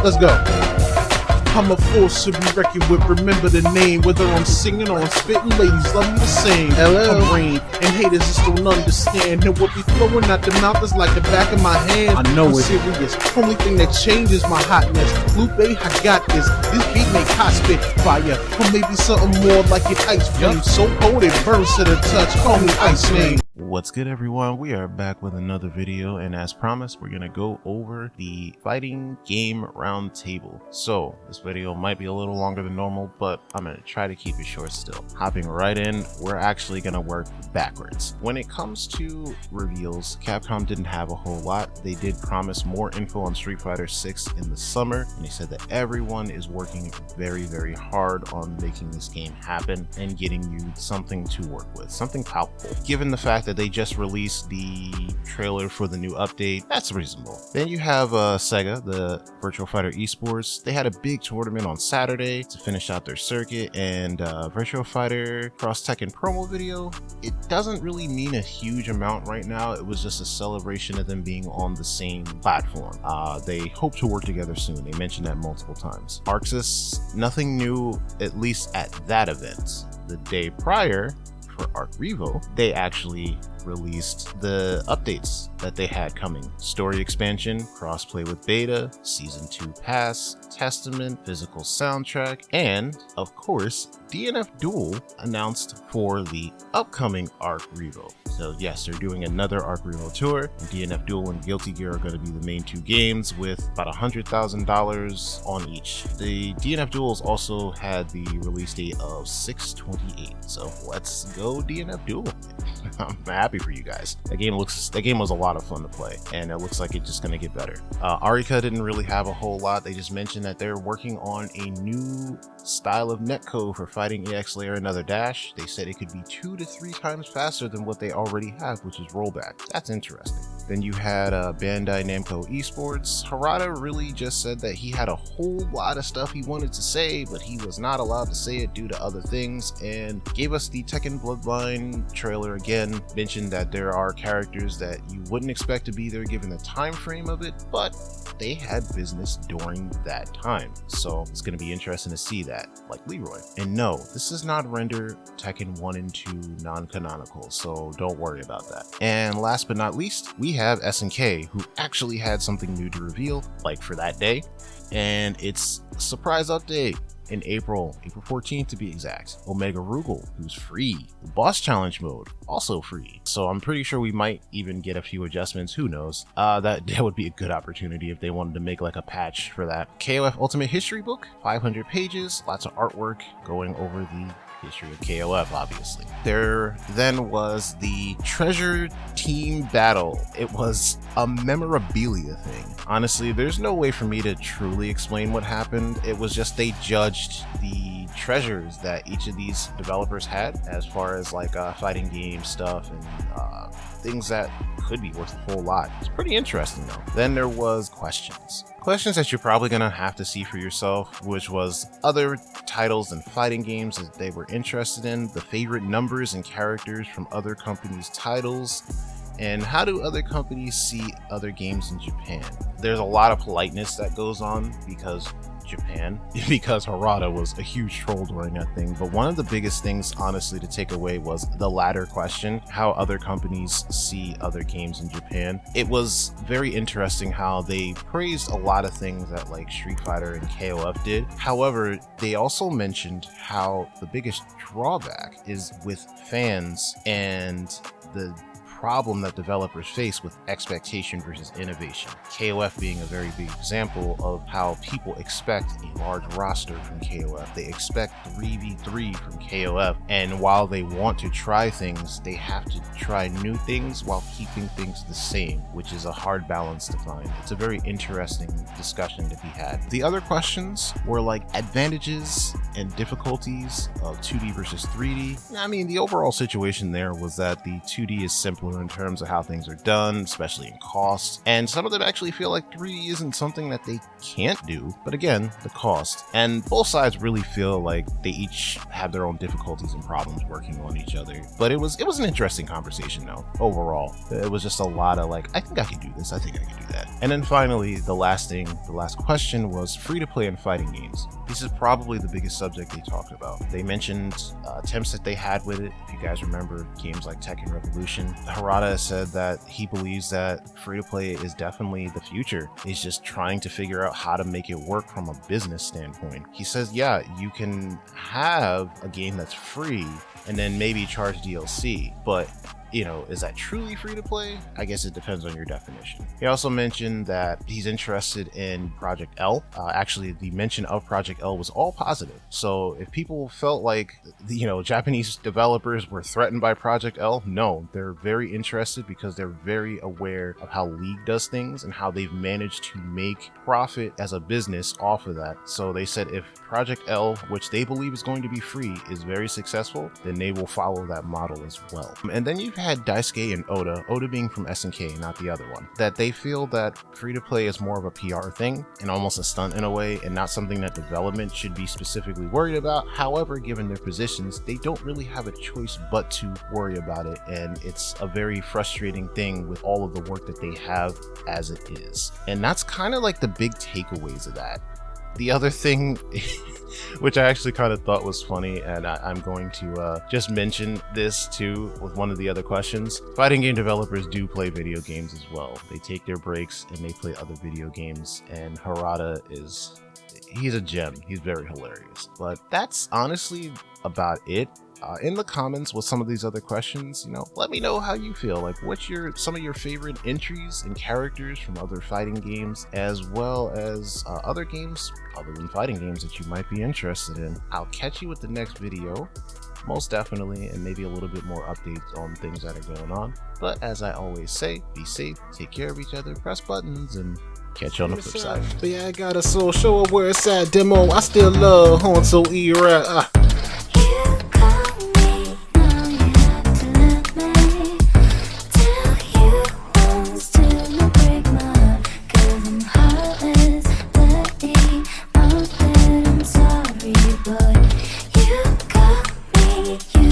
Let's go. I'm a force to be reckoned with, remember the name. Whether I'm singing or I'm spitting, ladies love me the same. Hello. I'm rain, and haters just don't understand. And what be flowing out the mouth is like the back of my hand. I know it's serious, only thing that changes my hotness. Lupe, I got this beat make hot spit fire. Or maybe something more like an ice flame. So cold it burns to the touch, call me Ice Name. What's good, everyone? We are back with another video, and as promised, we're gonna go over the fighting game roundtable. So this video might be a little longer than normal, but I'm gonna try to keep it short still. Hopping right in, we're actually gonna work backwards. When it comes to reveals, Capcom didn't have a whole lot. They did promise more info on Street Fighter 6 in the summer, and they said that everyone is working very, very hard on making this game happen and getting you something to work with, something palpable. Given the fact that they just released the trailer for the new update, that's reasonable. Then you have Sega, the Virtual Fighter Esports. They had a big tournament on Saturday to finish out their circuit, and Virtual Fighter Cross Tekken promo video. It doesn't really mean a huge amount right now. It was just a celebration of them being on the same platform. They hope to work together soon. They mentioned that multiple times. Arxis, nothing new, at least at that event. The day prior, for Arc Revo, they actually released the updates that they had coming. Story expansion, crossplay with beta, season 2 pass, testament, physical soundtrack, and of course DNF Duel announced for the upcoming Arc Revo. So yes, they're doing another Arc Revo tour, and DNF Duel and Guilty Gear are going to be the main two games with about $100,000 on each. The DNF Duels also had the release date of 6/28, so let's go DNF Duel. I'm happy for you guys. That game was a lot of fun to play, and it looks like it's just going to get better. Arika didn't really have a whole lot. They just mentioned that they're working on a new style of netcode for fighting EX Layer and Another Dash. They said it could be 2 to 3 times faster than what they already have, which is rollback. That's interesting. Then you had Bandai Namco Esports. Harada really just said that he had a whole lot of stuff he wanted to say, but he was not allowed to say it due to other things, and gave us the Tekken Bloodline trailer again. Mentioned that there are characters that you wouldn't expect to be there given the time frame of it, but they had business during that time. So it's going to be interesting to see that, like Leroy. And no, this does not render Tekken 1 and 2 non-canonical, so don't worry about that. And last but not least, we have SNK, who actually had something new to reveal, like for that day, and it's a surprise update in April 14th to be exact. Omega Rugal, who's free. The boss challenge mode, also free. So I'm pretty sure we might even get a few adjustments, who knows. That would be a good opportunity if they wanted to make like a patch for that. KOF Ultimate History Book, 500 pages, lots of artwork going over the history of KOF, obviously. There then was the Treasure Team Battle. It was a memorabilia thing. Honestly, there's no way for me to truly explain what happened. It was just they judged the treasures that each of these developers had, as far as like fighting game stuff and things that could be worth a whole lot. It's pretty interesting though. Then there was questions that you're probably gonna have to see for yourself, which was other titles and fighting games that they were interested in, the favorite numbers and characters from other companies' titles, and how do other companies see other games in Japan. There's a lot of politeness that goes on because Harada was a huge troll during that thing, but one of the biggest things honestly to take away was the latter question, how other companies see other games in Japan. It was very interesting how they praised a lot of things that like Street Fighter and KOF did. However, they also mentioned how the biggest drawback is with fans and the problem that developers face with expectation versus innovation. KOF being a very big example of how people expect a large roster from KOF. They expect 3v3 from KOF, and while they want to try things, they have to try new things while keeping things the same, which is a hard balance to find. It's a very interesting discussion to be had. The other questions were like advantages and difficulties of 2D versus 3D. I mean, the overall situation there was that the 2D is simpler similar in terms of how things are done, especially in cost. And some of them actually feel like 3D isn't something that they can't do, but again, the cost. And both sides really feel like they each have their own difficulties and problems working on each other. But it was an interesting conversation though, overall. It was just a lot of like, I think I can do this, I think I can do that. And then finally, the last question was free-to-play and fighting games. This is probably the biggest subject they talked about. They mentioned attempts that they had with it. If you guys remember games like Tekken Revolution, Harada said that he believes that free-to-play is definitely the future. He's just trying to figure out how to make it work from a business standpoint. He says, yeah, you can have a game that's free and then maybe charge DLC, but you know, is that truly free to play? I guess it depends on your definition. He also mentioned that he's interested in Project L. Actually, the mention of Project L was all positive. So if people felt like, you know, Japanese developers were threatened by Project L, no, they're very interested because they're very aware of how League does things and how they've managed to make profit as a business off of that. So they said if Project L, which they believe is going to be free, is very successful, then they will follow that model as well. And then you've had Daisuke and Oda being from SNK, not the other one, that they feel that free-to-play is more of a PR thing and almost a stunt in a way, and not something that development should be specifically worried about. However, given their positions, they don't really have a choice but to worry about it, and it's a very frustrating thing with all of the work that they have as it is. And that's kind of like the big takeaways of that. The other thing, which I actually kind of thought was funny, and I'm going to just mention this too with one of the other questions. Fighting game developers do play video games as well. They take their breaks and they play other video games, and Harada he's a gem. He's very hilarious. But that's honestly about it. In the comments with some of these other questions, you know, let me know how you feel. Like, what's some of your favorite entries and characters from other fighting games, as well as other games other than fighting games that you might be interested in. I'll catch you with the next video, most definitely, and maybe a little bit more updates on things that are going on. But as I always say, be safe, take care of each other, press buttons, and catch you on the flip side. But yeah, I got a soul show where it's at demo. I still love Honso E-Rap.